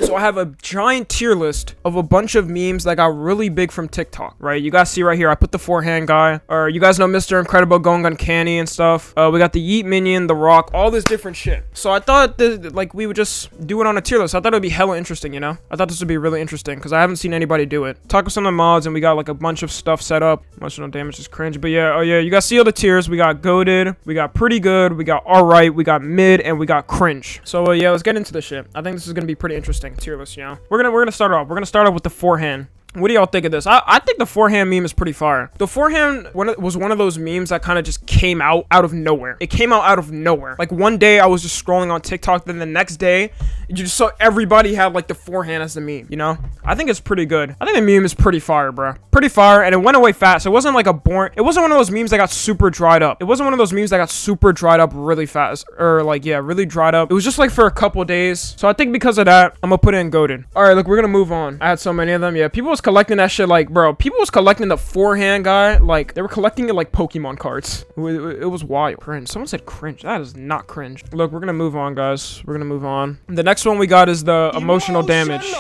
So I have a giant tier list of a bunch of memes that got really big from TikTok, right? You guys see right here, I put the forehand guy, or you guys know Mr. Incredible going uncanny and stuff. We got the Yeet Minion, the Rock, all this different shit. So I thought that, like, we would just do it on a tier list. I thought it would be hella interesting, you know? I thought this would be really interesting because I haven't seen anybody do it. Talk with some of the mods and we got like a bunch of stuff set up. Emotional damage is cringe, but yeah, oh yeah, you guys see all the tiers. We got goated, we got pretty good, we got alright, we got mid, and we got cringe. So yeah, let's get into this shit. I think this is gonna be pretty interesting tier list, you know? We're gonna start off. We're gonna start off with the forehand. What do y'all think of this? I think the forehand meme is pretty fire. The forehand was one of those memes that kind of just came out of nowhere. It came out of nowhere. Like one day I was just scrolling on TikTok, then the next day you just saw everybody had like the forehand as the meme, you know? I think it's pretty good. I think the meme is pretty fire, bro. Pretty fire, and it went away fast. It wasn't like a boring, it wasn't one of those memes that got super dried up. It wasn't one of those memes that got super dried up really fast, or like, yeah, really dried up. It was just like for a couple days. So I think because of that, I'm gonna put it in goated. All right, look, we're gonna move on. I had so many of them. Yeah, people was collecting that shit like, bro, people was collecting the forehand guy like they were collecting it like Pokemon cards. It was wild. Cringe. Someone said cringe. That is not cringe. Look, we're gonna move on, guys. We're gonna move on. The next one we got is the emotional damage.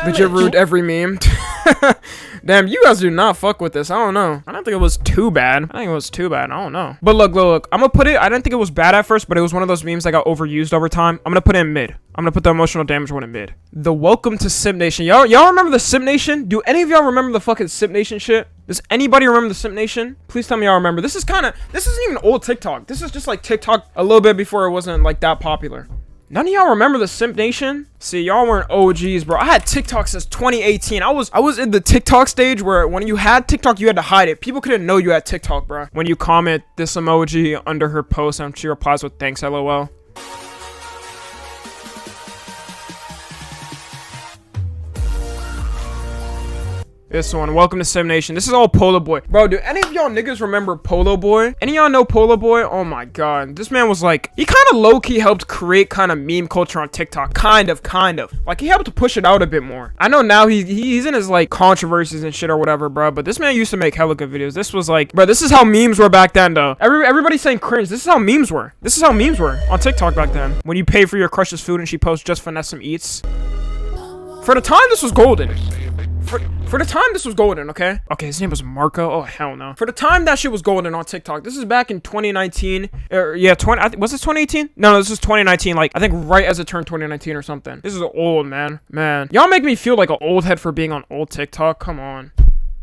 Legit ruined every meme. Damn, you guys do not fuck with this. I don't know. I don't think it was too bad. I think it was too bad. I don't know. But look. I'm gonna put it. I didn't think it was bad at first, but it was one of those memes that got overused over time. I'm gonna put it in mid. I'm gonna put the emotional damage one in mid. The welcome to Sim Nation. Y'all remember the Sim Nation? Do any of y'all remember the fucking Sim Nation shit? Does anybody remember the Sim Nation? Please tell me y'all remember. This isn't even old TikTok. This is just like TikTok a little bit before it wasn't like that popular. None of y'all remember the Simp Nation? See, y'all weren't OGs, bro. I had TikTok since 2018. I was in the TikTok stage where when you had TikTok, you had to hide it. People couldn't know you had TikTok, bro. When you comment this emoji under her post and she replies with thanks, LOL. This one, welcome to Sim Nation. This is all Polo Boy. Bro, do any of y'all niggas remember Polo Boy? Any of y'all know Polo Boy? Oh my god. This man was like, he kind of low-key helped create kind of meme culture on TikTok. Kind of. Like, he helped to push it out a bit more. I know now he's in his, like, controversies and shit or whatever, bro. But this man used to make hella good videos. This was like, bro, this is how memes were back then, though. Everybody's saying cringe. This is how memes were. This is how memes were on TikTok back then. When you pay for your crush's food and she posts just finesse some eats. For the time, this was golden. For the time, this was golden, okay? Okay, his name was Marco. Oh, hell no. For the time, that shit was golden on TikTok. This is back in 2019. Yeah, was this 2018? No, this is 2019. Like, I think right as it turned 2019 or something. This is old, man. Y'all make me feel like an old head for being on old TikTok. Come on.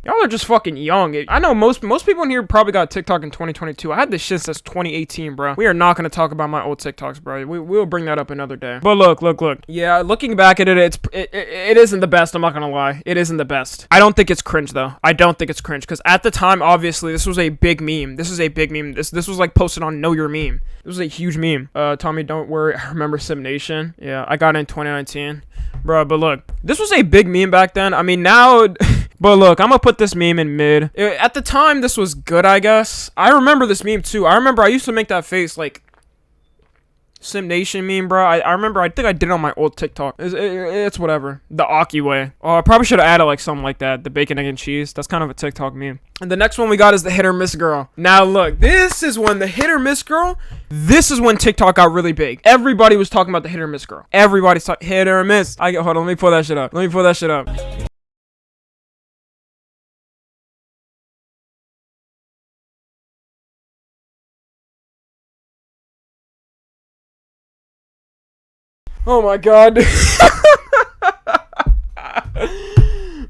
Y'all are just fucking young. I know most people in here probably got TikTok in 2022. I had this shit since 2018, bro. We are not going to talk about my old TikToks, bro. We'll bring that up another day. But look. Yeah, looking back at it, it isn't the best. I'm not going to lie. It isn't the best. I don't think it's cringe, though. I don't think it's cringe. Because at the time, obviously, this was a big meme. This was like posted on Know Your Meme. This was a huge meme. Tommy, don't worry. I remember Sim Nation. Yeah, I got it in 2019. Bro, but look. This was a big meme back then. I mean, now... But look, I'm gonna put this meme in mid. At the time, this was good, I guess. I remember this meme, too. I remember I used to make that face, like... Sim Nation meme, bro. I remember, I think I did it on my old TikTok. It's whatever. The Aki way. Oh, I probably should have added, like, something like that. The bacon, egg, and cheese. That's kind of a TikTok meme. And the next one we got is the hit or miss girl. Now, look. This is when the hit or miss girl... This is when TikTok got really big. Everybody was talking about the hit or miss girl. Everybody's talking hit or miss. Hold on, let me pull that shit up. Oh my god.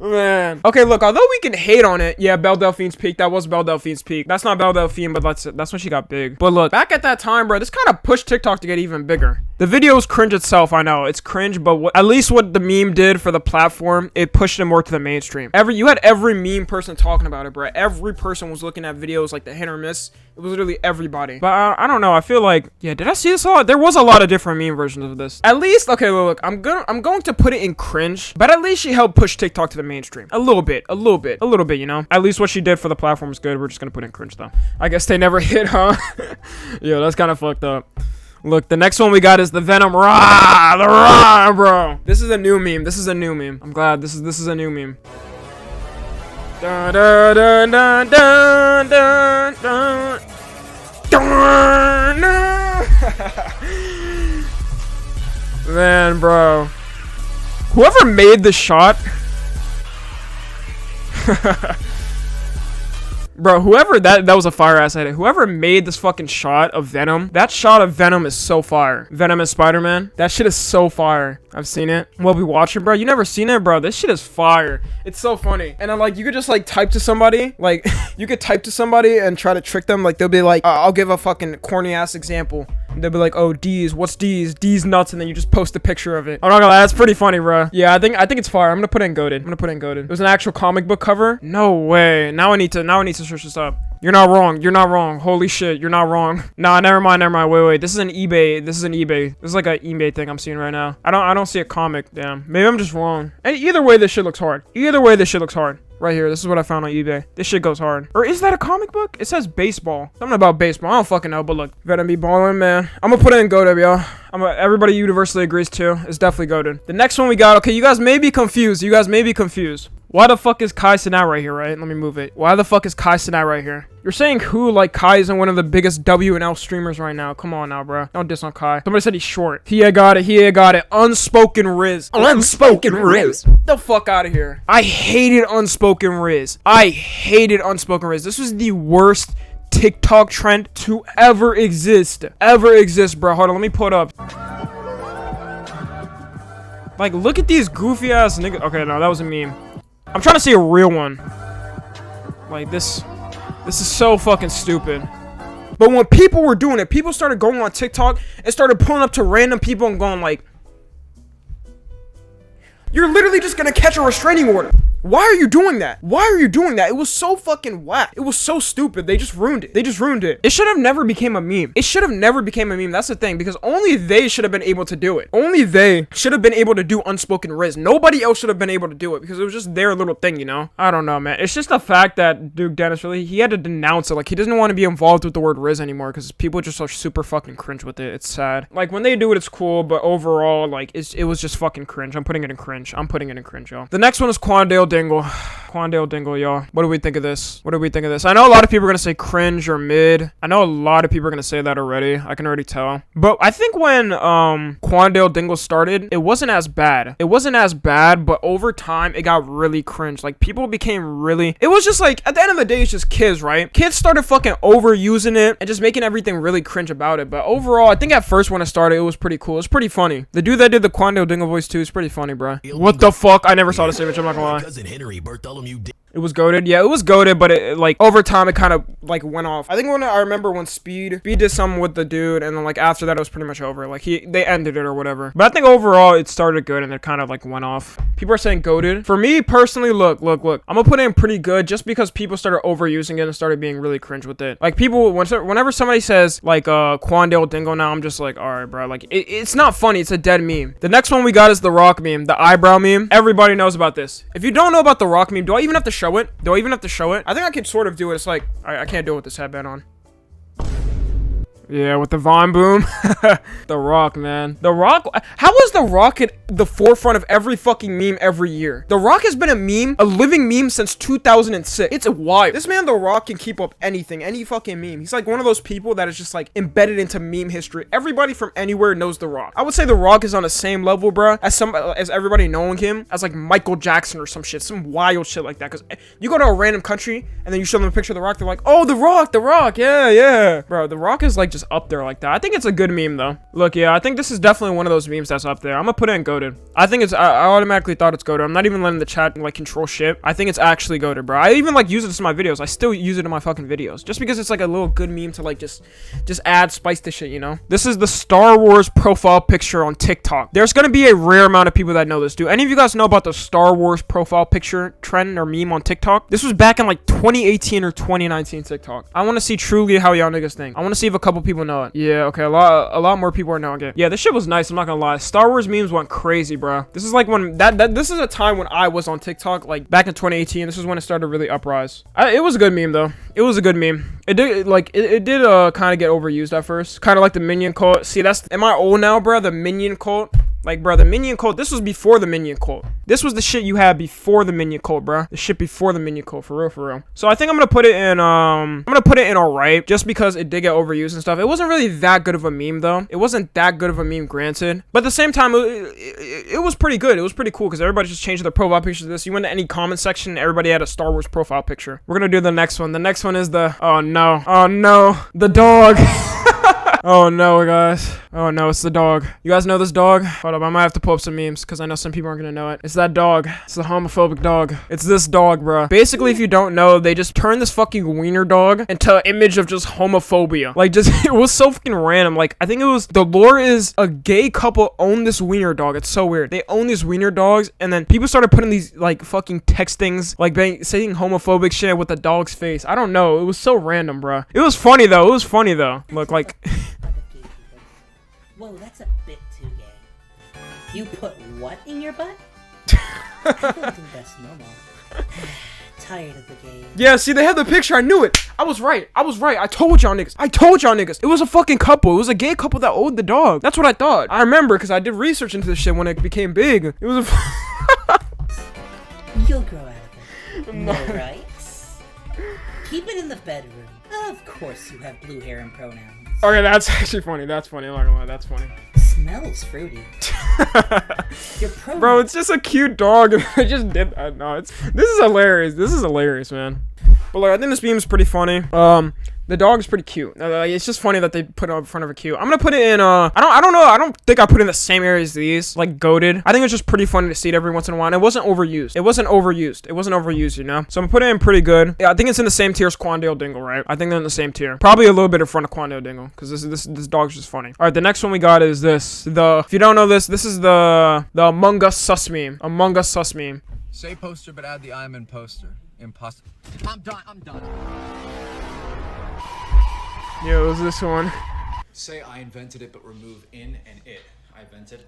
Man. Okay, look, although we can hate on it, yeah, Belle Delphine's peak, that was Belle Delphine's peak. That's not Belle Delphine, but that's when she got big. But look, back at that time, bro, this kind of pushed TikTok to get even bigger. The video is cringe itself, I know. It's cringe, but at least what the meme did for the platform, it pushed it more to the mainstream. You had every meme person talking about it, bro. Every person was looking at videos like the hit or miss. It was literally everybody. But I don't know. I feel like, yeah, did I see this a lot? There was a lot of different meme versions of this. At least, okay, look, I'm going to put it in cringe, but at least she helped push TikTok to the mainstream. A little bit, you know? At least what she did for the platform is good. We're just gonna put it in cringe, though. I guess they never hit, huh? Yo, that's kind of fucked up. Look, the next one we got is the Venom Rah! The Rah, bro! This is a new meme. I'm glad this is a new meme. Dun, dun, dun, dun, dun, dun, dun. Dun, dun. Man, bro. Whoever made the shot. Bro, whoever that was a fire ass edit. Whoever made this fucking shot of Venom, that shot of Venom is so fire. Venom as Spider-Man, that shit is so fire. I've seen it. We'll be watching, bro. You never seen it, bro? This shit is fire. It's so funny. And I'm like, you could just like type to somebody, like you could type to somebody and try to trick them. Like they'll be like, I'll give a fucking corny ass example. They'll be like, oh, D's, what's D's? D's nuts, and then you just post a picture of it. I'm not gonna lie, that's pretty funny, bro. Yeah, I think it's fire. I'm gonna put it in goated. It was an actual comic book cover. No way. Now I need to search this up. You're not wrong. You're not wrong. Holy shit, you're not wrong. Nah, never mind. Wait. This is an eBay. This is like an eBay thing I'm seeing right now. I don't see a comic. Damn. Maybe I'm just wrong. And either way, this shit looks hard. Right here. This is what I found on eBay. This shit goes hard. Or is that a comic book? It says baseball. Something about baseball. I don't fucking know, but look. Venom be balling, man. I'm gonna put it in goated, y'all. Everybody universally agrees too. It's definitely goated. The next one we got. Okay, you guys may be confused. Why the fuck is Kai Cenat right here, right? Let me move it. Why the fuck is Kai Cenat right here? You're saying who, like Kai isn't one of the biggest W and L streamers right now. Come on now, bro. Don't diss on Kai. Somebody said he's short. He got it. Unspoken Riz. The fuck out of here. I hated Unspoken Riz. This was the worst TikTok trend to ever exist, bro. Hold on, let me pull it up. Like, look at these goofy ass niggas. Okay, no, that was a meme. I'm trying to see a real one. Like, this is so fucking stupid. But when people were doing it, people started going on TikTok and started pulling up to random people and going like, you're literally just gonna catch a restraining order. Why are you doing that? It was so fucking whack. It was so stupid. They just ruined it. It should have never became a meme. That's the thing, because only they should have been able to do it. Only they should have been able to do Unspoken Riz. Nobody else should have been able to do it because it was just their little thing, you know? I don't know, man. It's just the fact that Duke Dennis he had to denounce it. Like, he doesn't want to be involved with the word Riz anymore because people just are super fucking cringe with it. It's sad. Like, when they do it, it's cool, but overall, like, it was just fucking cringe. I'm putting it in cringe, y'all. The next one is Quandale Dingle, y'all. What do we think of this? I know a lot of people are gonna say cringe or mid. I know a lot of people are gonna say that already. I can already tell. But I think when Quandale Dingle started, it wasn't as bad. But over time, it got really cringe. Like, people became really... It was just like, at the end of the day, it's just kids, right? Kids started fucking overusing it and just making everything really cringe about it. But overall, I think at first when it started, it was pretty cool. It was pretty funny. The dude that did the Quandale Dingle voice too is pretty funny, bro. What the fuck? I never saw this image, I'm not gonna lie. It was goated. Yeah, it was goated, but it like over time it kind of like went off. I think I remember when Speed did something with the dude, and then like after that it was pretty much over. Like they ended it or whatever. But I think overall it started good and it kind of like went off. People are saying goated. For me personally, look. I'm gonna put it in pretty good just because people started overusing it and started being really cringe with it. Like people, whenever somebody says like Quandale Dingle now, I'm just like, all right, bro. Like it's not funny. It's a dead meme. The next one we got is the Rock meme, the eyebrow meme. Everybody knows about this. If you don't know about the Rock meme, do I even have to show it? I think I could sort of do it. It's like, I can't do it with this headband on. Yeah, with the Von Boom. The Rock, man. The Rock. How is The Rock at the forefront of every fucking meme every year? The Rock has been a living meme since 2006. It's wild. This man, The Rock, can keep up anything, any fucking meme. He's like one of those people that is just like embedded into meme history. Everybody from anywhere knows The Rock. I would say The Rock is on the same level, bro, as everybody knowing him as like Michael Jackson or some shit, some wild shit like that. Because you go to a random country and then you show them a picture of The Rock, they're like, oh, The Rock, yeah. Bro, The Rock is like just up there like that. I think it's a good meme though. Look, yeah, I think this is definitely one of those memes that's up there. I'm gonna put it in goated. I think it's, I automatically thought it's goated. I'm not even letting the chat like control shit. I think it's actually goated, bro. I even like use it in my videos. I still use it in my fucking videos just because it's like a little good meme to like just add spice to shit, you know? This is the Star Wars profile picture on TikTok. There's gonna be a rare amount of people that know this. Do any of you guys know about the Star Wars profile picture trend or meme on TikTok? This was back in like 2018 or 2019 TikTok. I want to see truly how y'all niggas think. I want to see if a couple people know it. Yeah, okay, a lot more people are knowing it. Yeah, this shit was nice, I'm not gonna lie. Star Wars memes went crazy, bro. This is like when this is a time when I was on TikTok, like back in 2018. This is when it started to really uprise. It was a good meme though. It was a good meme. It did kind of get overused at first, kind of like the minion cult. See, am I old now, bro? The minion cult. Like, bro, the minion cult, this was before the minion cult. This was the shit you had before the minion cult, bro. The shit before the minion cult, for real, for real. So I think I'm gonna put it in, alright, just because it did get overused and stuff. It wasn't really that good of a meme, though. It wasn't that good of a meme, granted. But at the same time, it was pretty good. It was pretty cool, because everybody just changed their profile pictures to this. You went to any comment section, everybody had a Star Wars profile picture. We're gonna do the next one. The next one is the, oh no, the dog. Oh no, guys. Oh no, it's the dog. You guys know this dog? Hold up, I might have to pull up some memes because I know some people aren't gonna know it. It's that dog. It's the homophobic dog. It's this dog, bro. Basically, if you don't know, they just turned this fucking wiener dog into an image of just homophobia. Like, just, it was so fucking random. Like, I think it was, the lore is a gay couple own this wiener dog. It's so weird. They own these wiener dogs, and then people started putting these, like, fucking text things, like, saying homophobic shit with the dog's face. I don't know. It was so random, bro. It was funny, though. It was funny, though. Look, like... Whoa, that's a bit too gay. You put what in your butt? I don't think that's normal. Tired of the game. Yeah, see, they had the picture. I knew it. I was right. I told y'all niggas. It was a fucking couple. It was a gay couple that owed the dog. That's what I thought. I remember because I did research into this shit when it became big. It was a... You'll grow out of it. No rights? Keep it in the bedroom. Of course you have blue hair and pronouns. Okay, that's actually funny. That's funny. I'm not gonna lie. That's funny. Smells fruity. Bro, it's just a cute dog. I just did that. No, this is hilarious. This is hilarious, man. But like, I think this meme is pretty funny. The dog's pretty cute. It's just funny that they put it up in front of a cute. I'm gonna put it in, I don't know. I don't think I put it in the same area as these, like, goated. I think it's just pretty funny to see it every once in a while. And it wasn't overused. It wasn't overused, you know? So I'm gonna put it in pretty good. Yeah, I think it's in the same tier as Quandale Dingle, right? I think they're in the same tier. Probably a little bit in front of Quandale Dingle, because this dog's just funny. Alright, the next one we got is this. If you don't know this is the Among Us sus meme. Among Us sus meme. Say poster, but add the I'm in poster. Imposter. I'm done. Yeah, it was this one. Say I invented it, but remove in and it. I invented.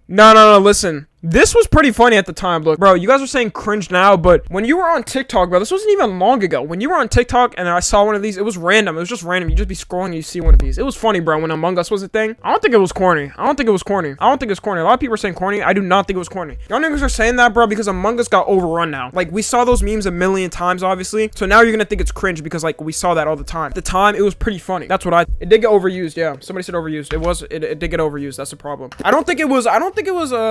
No, listen. This was pretty funny at the time. Look, bro, you guys are saying cringe now, but when you were on TikTok, bro, this wasn't even long ago. When you were on TikTok and I saw one of these, it was random. It was just random. You just be scrolling and you see one of these. It was funny, bro, when Among Us was a thing. I don't think it was corny. A lot of people are saying corny. I do not think it was corny. Y'all niggas are saying that, bro, because Among Us got overrun now. Like, we saw those memes a million times, obviously. So now you're gonna think it's cringe because, like, we saw that all the time. At the time, it was pretty funny. That's what it did get overused, yeah. Somebody said overused. It did get overused. That's the problem. I don't think it was,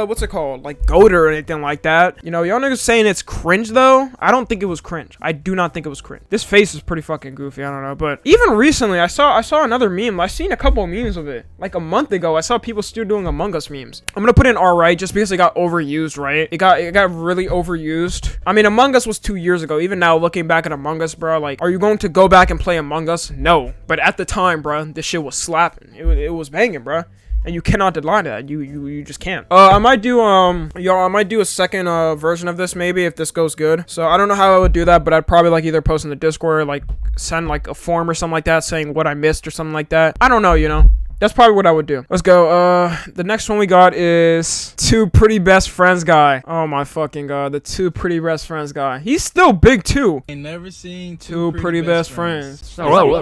what's it called? Like, goated or anything like that. You know, y'all niggas saying it's cringe, though. I don't think it was cringe. I do not think it was cringe. This face is pretty fucking goofy. I don't know. But even recently, I saw another meme. I seen a couple of memes of it. Like a month ago, I saw people still doing Among Us memes. I'm gonna put in alright just because it got overused, right? It got really overused. I mean, Among Us was 2 years ago. Even now, looking back at Among Us, bro, like, are you going to go back and play Among Us? No. But at the time, bro, this shit was slapping. It was banging, bro. And you cannot deny that. You just can't. I might do a second version of this maybe if this goes good. So I don't know how I would do that, but I'd probably like either post in the Discord or like send like a form or something like that saying what I missed or something like that. I don't know, you know. That's probably what I would do. Let's go. The next one we got is Two Pretty Best Friends guy. Oh my fucking god, the Two Pretty Best Friends guy. He's still big too. Ain't never seen Two Pretty Best Friends. Man,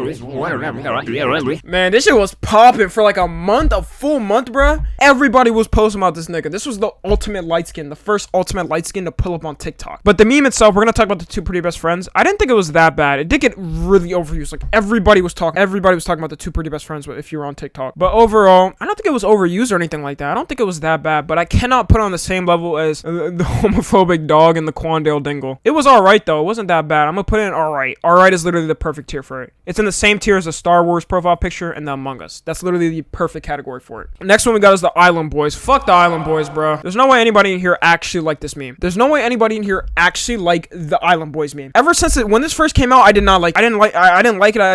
this shit was popping for like a full month, bruh. Everybody was posting about this nigga. This was the ultimate light skin, the first ultimate light skin to pull up on TikTok. But the meme itself, we're gonna talk about the Two Pretty Best Friends. I didn't think it was that bad. It did get really overused. Like everybody was talking about the Two Pretty Best Friends if you were on TikTok. But overall, I don't think it was overused or anything like that. I don't think it was that bad, but I cannot put on the same level as the homophobic dog and the Quandale Dingle. It was alright though. It wasn't that bad. I'm gonna put it in alright. Alright is literally the perfect tier for it. It's in the same tier as the Star Wars profile picture and the Among Us. That's literally the perfect category for it. Next one we got is the Island Boys. Fuck the Island Boys, bro. There's no way anybody in here actually liked this meme. There's no way anybody in here actually liked the Island Boys meme. Ever since when this first came out, I didn't like it. I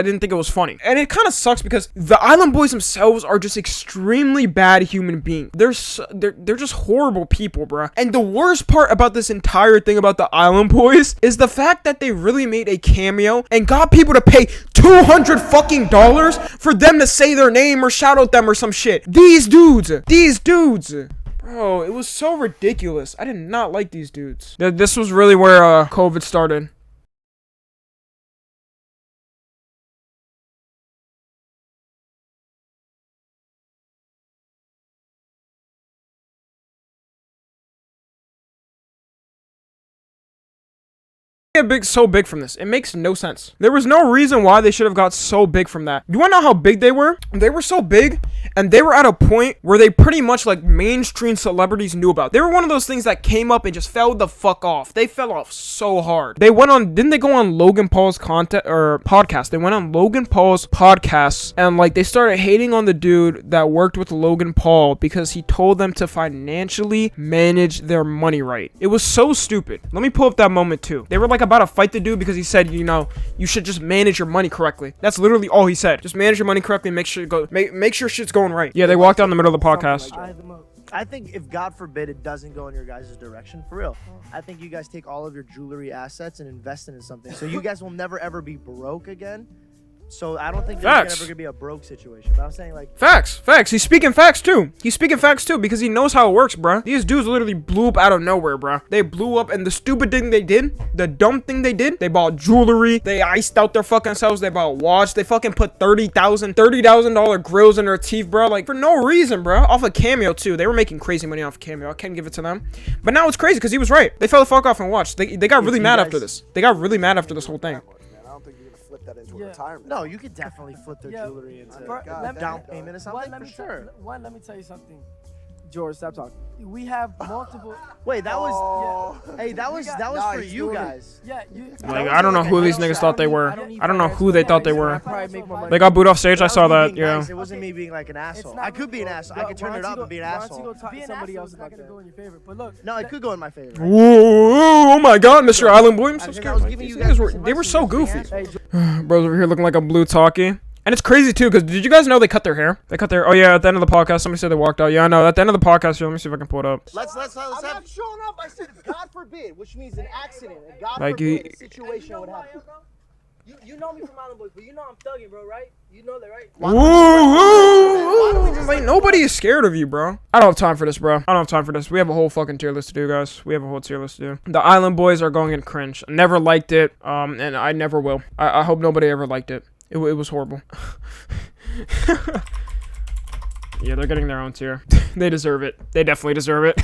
didn't think it was funny. And it kind of sucks because the Island Boys themselves are just extremely bad human beings. They're just horrible people, bruh. And the worst part about this entire thing about the Island Boys is the fact that they really made a cameo and got people to pay $200 fucking for them to say their name or shout out them or some shit. These dudes. Bro, it was so ridiculous. I did not like these dudes. This was really where COVID started. so big from this. It makes no sense. There was no reason why they should have got so big from that. You wanna know how big they were? They were so big, and they were at a point where they pretty much like mainstream celebrities knew about. They were one of those things that came up and just fell the fuck off. They fell off so hard. They went on, didn't they go on Logan Paul's podcast? They went on Logan Paul's podcast, and like they started hating on the dude that worked with Logan Paul because he told them to financially manage their money right. It was so stupid. Let me pull up that moment too. They were like about to fight the dude because he said, you know, you should just manage your money correctly. That's literally all he said. Just manage your money correctly and make sure shit's going right. Yeah, they walked down the middle of the podcast. I think if God forbid it doesn't go in your guys' direction, for real, I think you guys take all of your jewelry assets and invest it in something. So you guys will never ever be broke again. So I don't think there's ever gonna be a broke situation. But I'm saying like facts. He's speaking facts too. Because he knows how it works, bruh. These dudes literally blew up out of nowhere, bruh. They blew up, and the stupid thing they did, the dumb thing they did, they bought jewelry. They iced out their fucking selves. They bought watch. They fucking put $30,000 grills in their teeth, bruh. Like for no reason, bruh. Off a Cameo too. They were making crazy money off Cameo. I can't give it to them. But now it's crazy because he was right. They fell the fuck off and watched. They got really mad after this. They got really mad after this whole thing. That into retirement. no, you could definitely flip their jewelry into down payment or something for sure. Let me tell you something. George, stop talking. We have multiple. Wait, that was hey, that was for you guys. Yeah, you. Like I don't know who these niggas thought they were. I don't know who they thought they were. They got booed off stage. I saw that. Yeah. It wasn't me being like an asshole. I could be an asshole. I could turn it up and be an asshole. Somebody else is not gonna go in your favor. But look. No, it could go in my favor. Whoa, oh my God, Mr. Island Boy, I'm so scared. They were so goofy. Bro's over here looking like a blue talkie. And it's crazy too, because did you guys know they cut their hair? They cut their, oh yeah, at the end of the podcast, somebody said they walked out. Yeah, I know, at the end of the podcast, here, let me see if I can pull it up. I'm not showing up. I said, God forbid, which means an accident. God like forbid, a situation would happen. You know me from Island Boys, but you know I'm thugging, bro, right? You know that, right? Like, nobody is scared of you, bro. I don't have time for this, bro. I don't have time for this. We have a whole fucking tier list to do, guys. We have a whole tier list to do. The Island Boys are going in cringe. I never liked it, and I never will. I hope nobody ever liked it. It was horrible. Yeah, they're getting their own tier. They deserve it. They definitely deserve it.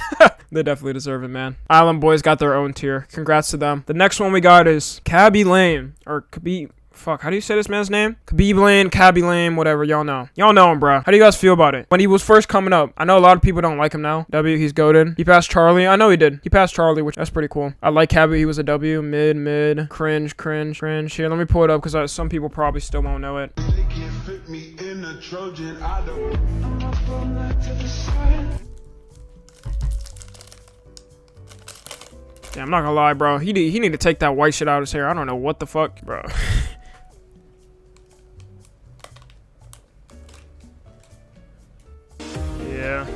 They definitely deserve it, man. Island Boys got their own tier. Congrats to them. The next one we got is Cabby Lame. Or Khabib. Fuck, how do you say this man's name? Khabib Lame, Cabby Lame, whatever. Y'all know. Y'all know him, bro. How do you guys feel about it? When he was first coming up, I know a lot of people don't like him now. W, he's goated. He passed Charlie. I know he did. He passed Charlie, which that's pretty cool. I like Cabby. He was a W. Mid. Cringe. Here, let me pull it up because some people probably still won't know it. Yeah, I'm not gonna lie, bro. He need to take that white shit out of his hair. I don't know what the fuck, bro. Yeah.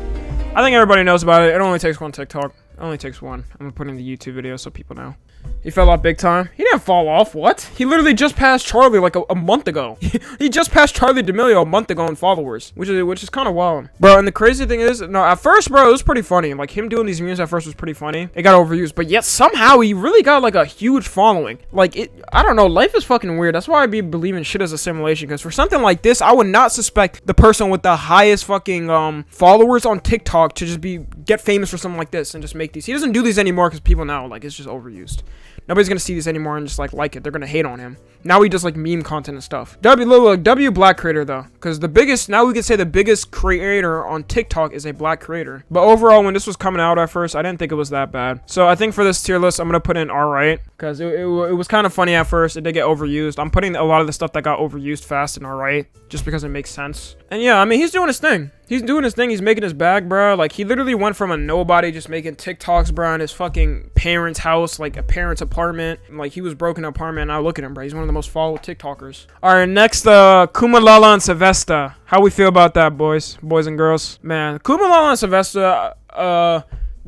I think everybody knows about it. It only takes one TikTok. It only takes one. I'm gonna put in the YouTube video so people know. He fell off big time. He didn't fall off. What? He literally just passed Charlie like a month ago. He just passed Charlie D'Amelio a month ago in followers, which is kind of wild, bro. And the crazy thing is, no, at first, bro, it was pretty funny. Like him doing these memes at first was pretty funny. It got overused, but yet somehow he really got like a huge following. Like I don't know. Life is fucking weird. That's why I be believing shit as a simulation. Because for something like this, I would not suspect the person with the highest fucking followers on TikTok to just get famous for something like this and just make these. He doesn't do these anymore because people know like it's just overused. Nobody's gonna see this anymore and just like it. They're gonna hate on him. Now he does like meme content and stuff. W black creator though, because now we could say the biggest creator on TikTok is a black creator. But overall, when this was coming out at first, I didn't think it was that bad. So I think for this tier list, I'm gonna put in alright, because it was kind of funny at first. It did get overused. I'm putting a lot of the stuff that got overused fast in alright, just because it makes sense. And yeah, I mean, he's doing his thing. He's doing his thing. He's making his bag, bro. Like, he literally went from a nobody just making TikToks, bro, in his fucking parents' house, like a parent's apartment. Like, he was broke in an apartment. Now look at him, bro. He's one of the most followed TikTokers. All right, next, Kumalala and Sylvester. How we feel about that, boys and girls? Man, Kumalala and Sylvester,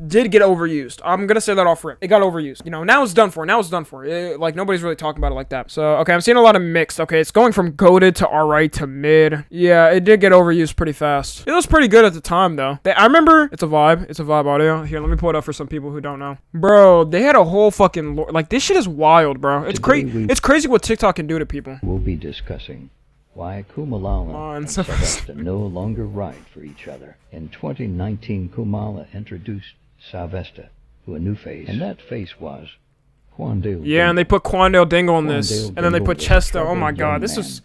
did get overused. I'm gonna say that off rip. It got overused. You know, now it's done for. Like, nobody's really talking about it like that. So, okay, I'm seeing a lot of mixed. Okay, it's going from goated to alright to mid. Yeah, it did get overused pretty fast. It was pretty good at the time, though. I remember, it's a vibe audio. Here, let me pull it up for some people who don't know. Bro, they had a whole fucking, like, this shit is wild, bro. It's crazy what TikTok can do to people. We'll be discussing why Kumalala and Sylvester no longer ride for each other. In 2019, Kumala introduced Sylvester to a new face, and that face was Quandale. Yeah, and they put Quandale Dingle in this, Quandale and then they Dingle put was a Chester. Oh my troubled god, young this man, is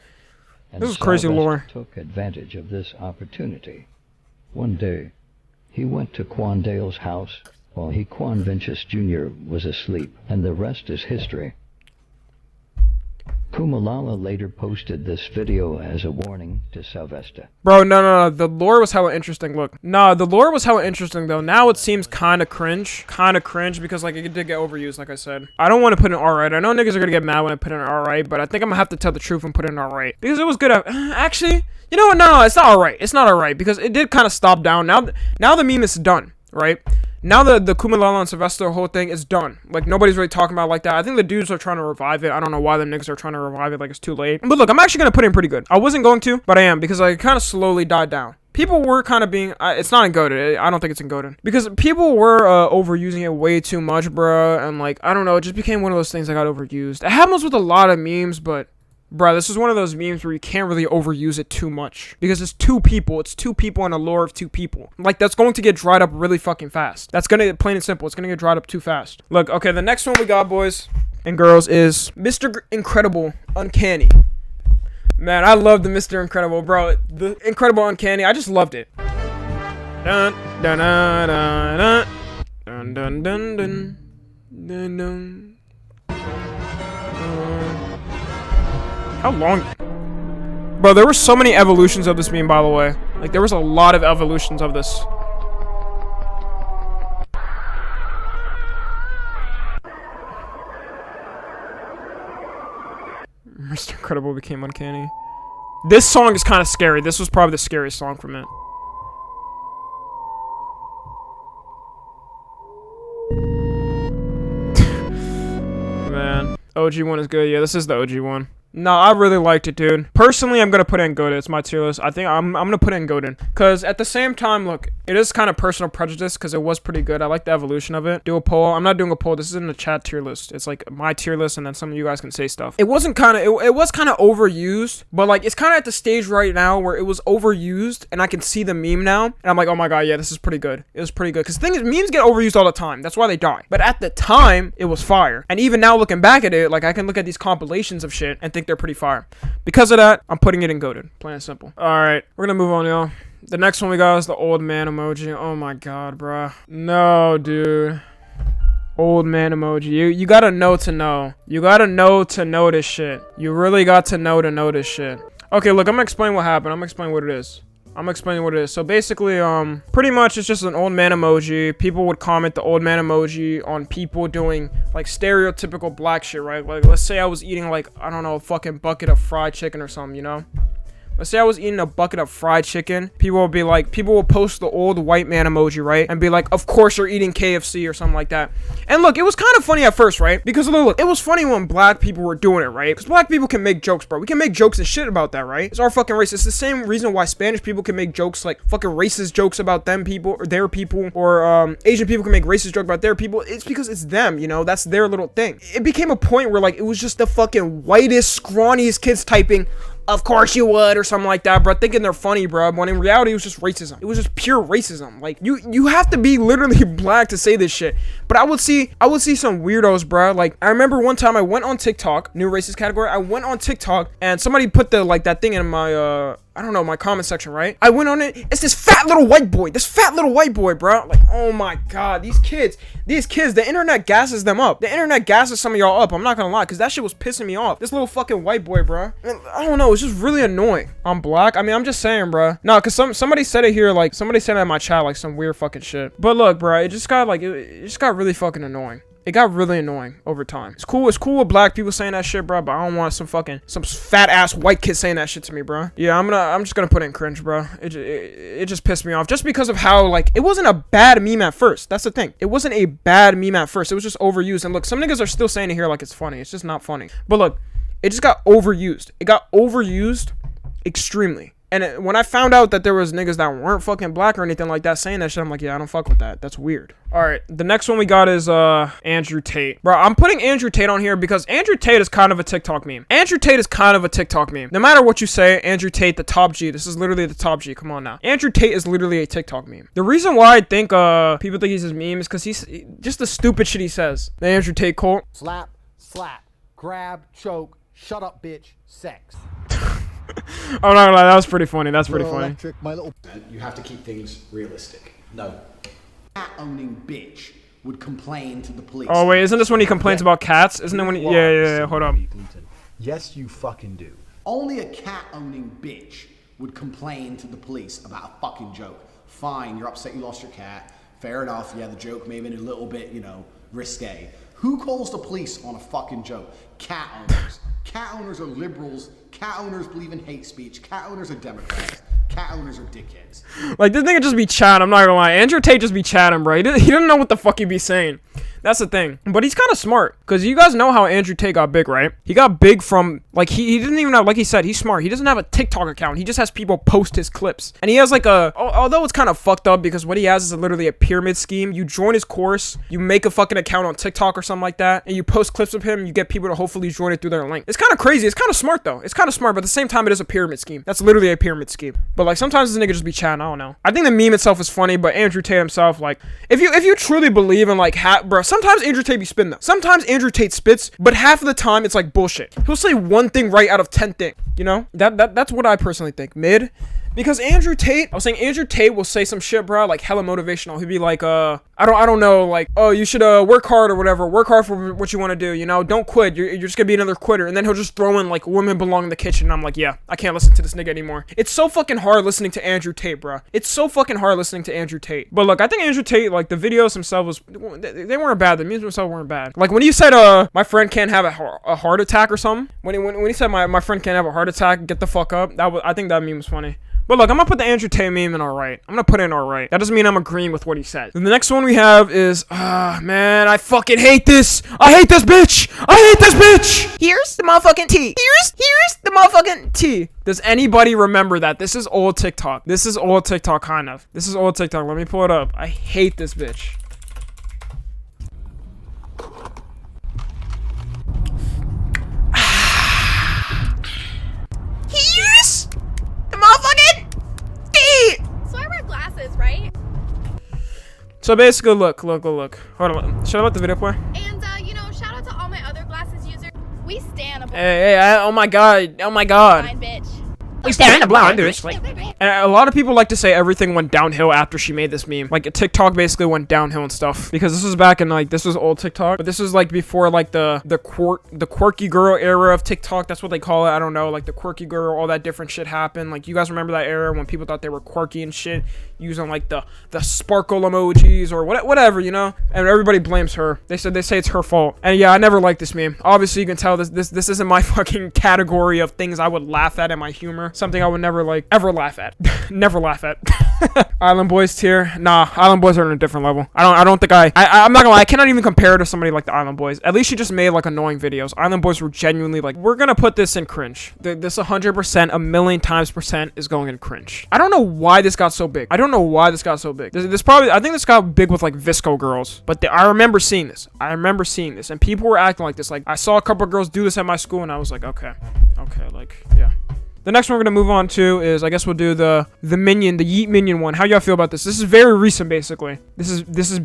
and this is crazy Sylvester lore. took advantage of this opportunity. One day, he went to Quandale's house while Quan Vincius Jr. was asleep, and the rest is history. Kumalala later posted this video as a warning to Sylvester. Bro, no. The lore was hella interesting. Look. Nah, the lore was hella interesting, though. Now it seems kind of cringe. Because, like, it did get overused, like I said. I don't want to put in alright. I know niggas are gonna get mad when I put in alright, but I think I'm gonna have to tell the truth and put in alright. Because it was good. Actually, you know what? No, it's not alright. It's not alright, because it did kind of stop down. Now the meme is done, right? Now the Kumalala and Sylvester whole thing is done. Like, nobody's really talking about it like that. I think the dudes are trying to revive it. I don't know why the niggas are trying to revive it, like it's too late. But look, I'm actually going to put in pretty good. I wasn't going to, but I am, because like, it kind of slowly died down. People were kind of being, it's not encoded. I don't think it's encoded. Because people were overusing it way too much, bruh. And like, I don't know, it just became one of those things that got overused. It happens with a lot of memes, but bruh, this is one of those memes where you can't really overuse it too much. Because it's two people. It's two people and a lore of two people. Like, that's going to get dried up really fucking fast. That's gonna get, plain and simple, it's gonna get dried up too fast. Look, okay, the next one we got, boys and girls, is Mr. Incredible Uncanny. Man, I love the Mr. Incredible, bro. The Incredible Uncanny, I just loved it. Dun, dun, dun, dun, dun, dun, dun, dun, dun, dun. How long? Bro, there were so many evolutions of this meme, by the way. Like, there was a lot of evolutions of this. Mr. Incredible became uncanny. This song is kind of scary. This was probably the scariest song from it. Man, OG one is good. Yeah, this is the OG one. No, I really liked it, dude. Personally, I'm gonna put in Godin. It's my tier list. I think I'm gonna put in Godin. Cause at the same time, look, it is kind of personal prejudice because it was pretty good. I like the evolution of it. Do a poll. I'm not doing a poll. This is in the chat tier list. It's like my tier list, and then some of you guys can say stuff. It wasn't kind of, it was kind of overused, but like it's kind of at the stage right now where it was overused, and I can see the meme now, and I'm like, oh my god, yeah, this is pretty good. It was pretty good. Cause the thing is, memes get overused all the time. That's why they die. But at the time, it was fire. And even now, looking back at it, like I can look at these compilations of shit and think they're pretty fire. Because of that, I'm putting it in goated. Plain and simple. Alright, we're gonna move on, y'all. The next one we got is the old man emoji. Oh my god, bruh. No, dude. Old man emoji. You gotta know to know. You gotta know to know this shit. You really got to know this shit. Okay, look, I'm gonna explain what happened. I'm gonna explain what it is. I'm explaining what it is. So basically, pretty much it's just an old man emoji. People would comment the old man emoji on people doing like stereotypical black shit, right? Like, let's say I was eating like, I don't know, a fucking bucket of fried chicken or something, you know? Let's say I was eating a bucket of fried chicken. People will be like, people will post the old white man emoji, right? And be like, of course you're eating KFC or something like that. And look, it was kind of funny at first, right? Because look, it was funny when black people were doing it, right? Because black people can make jokes, bro. We can make jokes and shit about that, right? It's our fucking race. It's the same reason why Spanish people can make jokes, like fucking racist jokes about them people or their people. Or Asian people can make racist jokes about their people. It's because it's them, you know? That's their little thing. It became a point where like, it was just the fucking whitest, scrawniest kids typing, of course you would, or something like that, bro, thinking they're funny, bro, when in reality, it was just racism. It was just pure racism. Like, you have to be literally black to say this shit. But I would see some weirdos, bro. Like, I remember one time I went on TikTok, new racist category, I went on TikTok, and somebody put the, like, that thing in my, I don't know, my comment section, right? I went on it, it's this fat little white boy, bro. Like, oh my god, these kids, the internet gasses them up. The internet gasses some of y'all up, I'm not gonna lie, because that shit was pissing me off. This little fucking white boy, bro. And I don't know, it's just really annoying. I'm black, I mean, I'm just saying, bro. No, because somebody said it here, like, somebody said it in my chat, like, some weird fucking shit. But look, bro, it just got, like, it just got really fucking annoying. It got really annoying over time. It's cool with black people saying that shit, bro, but I don't want some fat ass white kid saying that shit to me, bro. Yeah, I'm just gonna put in cringe, bro. It just pissed me off just because of how, like, it wasn't a bad meme at first. That's the thing. It wasn't a bad meme at first. It was just overused. And look, some niggas are still saying it here like it's funny. It's just not funny. But look, it just got overused. It got overused extremely. And when I found out that there was niggas that weren't fucking black or anything like that saying that shit, I'm like, yeah, I don't fuck with that. That's weird. All right, the next one we got is Andrew Tate. Bro, I'm putting Andrew Tate on here because Andrew Tate is kind of a TikTok meme. Andrew Tate is kind of a TikTok meme. No matter what you say, Andrew Tate, the top G. This is literally the top G. Come on now. Andrew Tate is literally a TikTok meme. The reason why I think people think he's his meme is because he's just the stupid shit he says. The Andrew Tate quote. Slap, slap, grab, choke, shut up, bitch, sex. Oh no, that was pretty funny. That's pretty funny. Electric, my little You have to keep things realistic. no. Cat-owning bitch would complain to the police. Oh wait, isn't this when he complains about cats? Isn't it when he, yeah, hold up. Yes, you fucking do. Only a cat-owning bitch would complain to the police about a fucking joke. Fine, you're upset you lost your cat. Fair enough. Yeah, the joke may have been a little bit, risque. Who calls the police on a fucking joke? Cat owners. Cat owners are liberals. Cat owners believe in hate speech. Cat owners are Democrats. Cat owners are dickheads. Like, this nigga just be chatting. I'm not gonna lie. Andrew Tate just be chatting, bro. He doesn't know what the fuck he be saying. That's the thing. But he's kind of smart. Because you guys know how Andrew Tate got big, right? He got big from, like, he didn't even have, like he said, he's smart. He doesn't have a TikTok account. He just has people post his clips. And he has, like, although it's kind of fucked up because what he has is literally a pyramid scheme. You join his course, you make a fucking account on TikTok or something like that, and you post clips of him, you get people to hopefully join it through their link. It's kind of crazy. It's kind of smart, though. It's kind of smart, but at the same time, it is a pyramid scheme. That's literally a pyramid scheme. But, like, sometimes this nigga just be chatting. I don't know. I think the meme itself is funny, but Andrew Tate himself, like, if you truly believe in, like, bro, sometimes Andrew Tate be spitting though. Sometimes Andrew Tate spits, but half of the time it's like bullshit. He'll say one thing right out of 10 things, that's what I personally think. Mid. Because Andrew Tate, I was saying Andrew Tate will say some shit, bro, like hella motivational. He'd be like, I don't know, like, oh, you should work hard or whatever. Work hard for what you want to do, Don't quit. You're just gonna be another quitter. And then he'll just throw in like women belong in the kitchen. And I'm like, yeah, I can't listen to this nigga anymore. It's so fucking hard listening to Andrew Tate, bro. It's so fucking hard listening to Andrew Tate. But look, I think Andrew Tate, like the videos themselves they weren't bad. The memes themselves weren't bad. Like when he said, my friend can't have a heart attack or something. When he said my friend can't have a heart attack, get the fuck up. I think that meme was funny. But look, I'm gonna put the Andrew Tate meme in alright. I'm gonna put it in alright. That doesn't mean I'm agreeing with what he said. And the next one we have is, man, I fucking hate this. I hate this bitch. I hate this bitch. Here's the motherfucking T. Here's the motherfucking T. Does anybody remember that? This is old TikTok. This is old TikTok, kind of. This is old TikTok. Let me pull it up. I hate this bitch. Here's the motherfucking T. So I wear glasses, right? So basically, look. Hold on. Should I let the video play? And, shout out to all my other glasses users. We stand a Hey, oh my god. blind bitch. We stand a blind bitch. And a lot of people like to say everything went downhill after she made this meme. Like, TikTok basically went downhill and stuff. Because this was back in, like, this was old TikTok. But this was, like, before, like, the quirky girl era of TikTok. That's what they call it. I don't know. Like, the quirky girl, all that different shit happened. Like, you guys remember that era when people thought they were quirky and shit? Using, like, the sparkle emojis or whatever, And everybody blames her. They say it's her fault. And, yeah, I never liked this meme. Obviously, you can tell this isn't my fucking category of things I would laugh at in my humor. Something I would never, like, ever laugh at. Never laugh at. Island Boys tier. Nah, Island Boys are on a different level. I'm not gonna lie, I cannot even compare to somebody like the Island Boys. At least she just made like annoying videos. Island Boys were genuinely like, we're gonna put this in cringe. This 100%, a million times percent is going in cringe. I don't know why this got so big. This probably, I think this got big with like Visco girls. But I remember seeing this. And people were acting like this. Like, I saw a couple of girls do this at my school and I was like, okay, like, yeah. The next one we're gonna move on to is, I guess we'll do the Minion, the Yeet Minion one. How y'all feel about this? This is very recent, basically. This is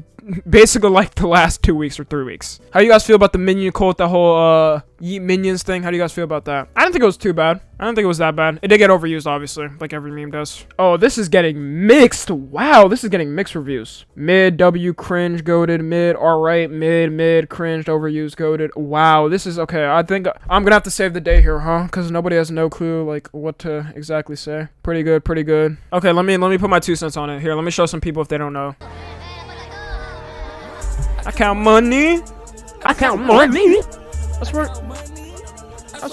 basically like the last 2 weeks or 3 weeks. How you guys feel about the Minion cult, the whole Yeet Minions thing? How do you guys feel about that? I didn't think it was too bad. I don't think it was that bad. It did get overused, obviously, like every meme does. Oh, this is getting mixed. Wow, this is getting mixed reviews. Mid, W, cringe, goated, mid, alright, mid, cringed, overused, goated. Wow, this is, okay, I think I'm gonna have to save the day here, huh? Because nobody has no clue, like, what to exactly say. Pretty good. Okay, let me put my 2 cents on it. Here, let me show some people if they don't know. I count money. That's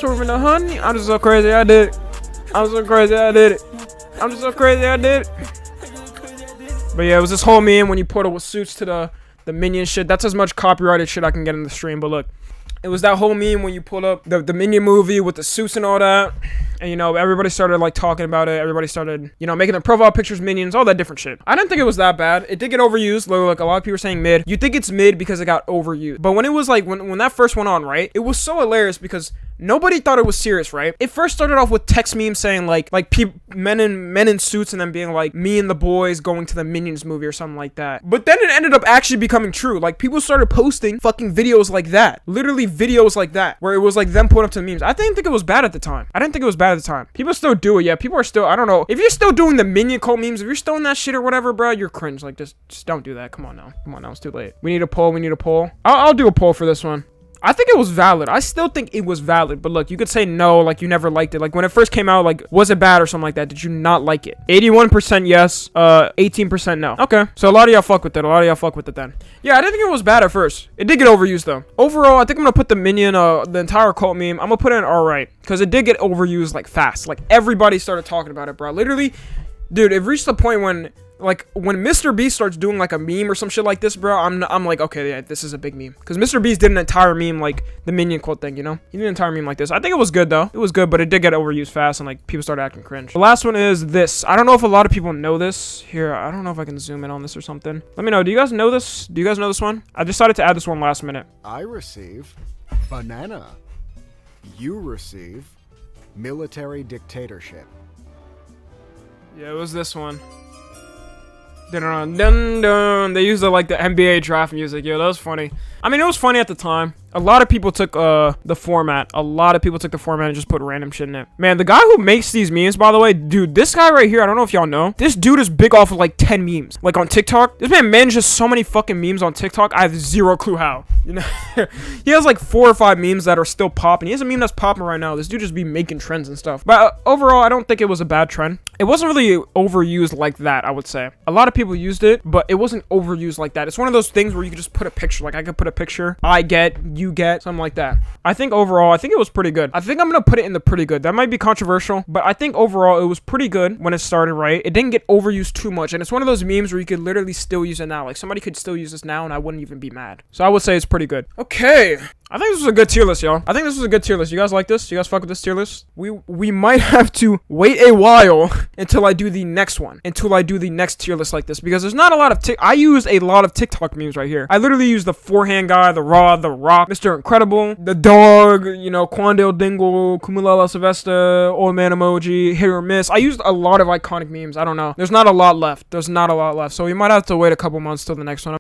worth the honey. I'm just so crazy, I did it. But yeah, it was this whole meme when you put suits to the Minion shit. That's as much copyrighted shit I can get in the stream. But look, It was that whole meme when you pulled up the Minion movie with the suits and all that. And, you know, everybody started, like, talking about it. Everybody started, you know, making their profile pictures Minions, all that different shit. I didn't think it was that bad. It did get overused. Like, a lot of people were saying mid. You think it's mid because it got overused. But when it was, like, when that first went on, right? It was so hilarious because nobody thought it was serious, right? It first started off with text memes saying, like men in suits and then being like, me and the boys going to the Minions movie or something like that. But then it ended up actually becoming true. Like, people started posting fucking videos like that. Literally videos like that. Where it was, like, them putting up to memes. I didn't think it was bad at the time. At the time. People still do it. Yeah, people are still, I don't know. If you're still doing the Minion cult memes, if you're still in that shit or whatever, bro, you're cringe. Like, just don't do that. Come on now. It's too late. We need a poll. I'll do a poll for this one. I think it was valid. I still think it was valid. But look, you could say no, like you never liked it. Like when it first came out, like, was it bad or something like that? Did you not like it? 81% yes, 18% no. Okay, so a lot of y'all fuck with it. Then. Yeah, I didn't think it was bad at first. It did get overused though. Overall, I think I'm gonna put the Minion, the entire cult meme, I'm gonna put it in alright. Because it did get overused, like, fast. Like, everybody started talking about it, bro. Literally, dude, it reached the point when... Like, when Mr. Beast starts doing, like, a meme or some shit like this, bro, I'm like, okay, yeah, this is a big meme. Because Mr. Beast did an entire meme, like, the Minion quote thing, you know? He did an entire meme like this. I think it was good, though. It was good, but it did get overused fast, and, like, people started acting cringe. The last one is this. I don't know if a lot of people know this. Here, I don't know if I can zoom in on this or something. Let me know. Do you guys know this? Do you guys know this one? I decided to add this one last minute. I receive banana. You receive military dictatorship. Yeah, it was this one. Dun, dun, dun. They used like the NBA draft music. Yo, that was funny. I mean, it was funny at the time. A lot of people took the format. And just put random shit in it. Man, the guy who makes these memes, by the way, dude, this guy right here, I don't know if y'all know. This dude is big off of like 10 memes. Like on TikTok. This man manages so many fucking memes on TikTok. I have zero clue how. You know, he has like 4 or 5 memes that are still popping. He has a meme that's popping right now. This dude just be making trends and stuff. But overall, I don't think it was a bad trend. It wasn't really overused like that, I would say. A lot of people used it, but it wasn't overused like that. It's one of those things where you could just put a picture. Like I could put a picture. I get, you get, something like that. I think overall, I think it was pretty good. I think I'm gonna put it in the pretty good. That might be controversial, but I think overall it was pretty good when it started, right? It didn't get overused too much, and it's one of those memes where you could literally still use it now. Like somebody could still use this now, and I wouldn't even be mad. So I would say it's pretty good. Okay. I think this was a good tier list, y'all. I think this was a good tier list. You guys like this? You guys fuck with this tier list? We might have to wait a while until I do the next one. Until I do the next tier list like this. Because there's not a lot of I use a lot of TikTok memes right here. I literally use the forehand guy, the Raw, the Rock, Mr. Incredible, the dog, you know, Quandale Dingle, Kumulala Sylvester, Old Man Emoji, Hit or Miss. I used a lot of iconic memes. I don't know. There's not a lot left. So we might have to wait a couple months till the next one.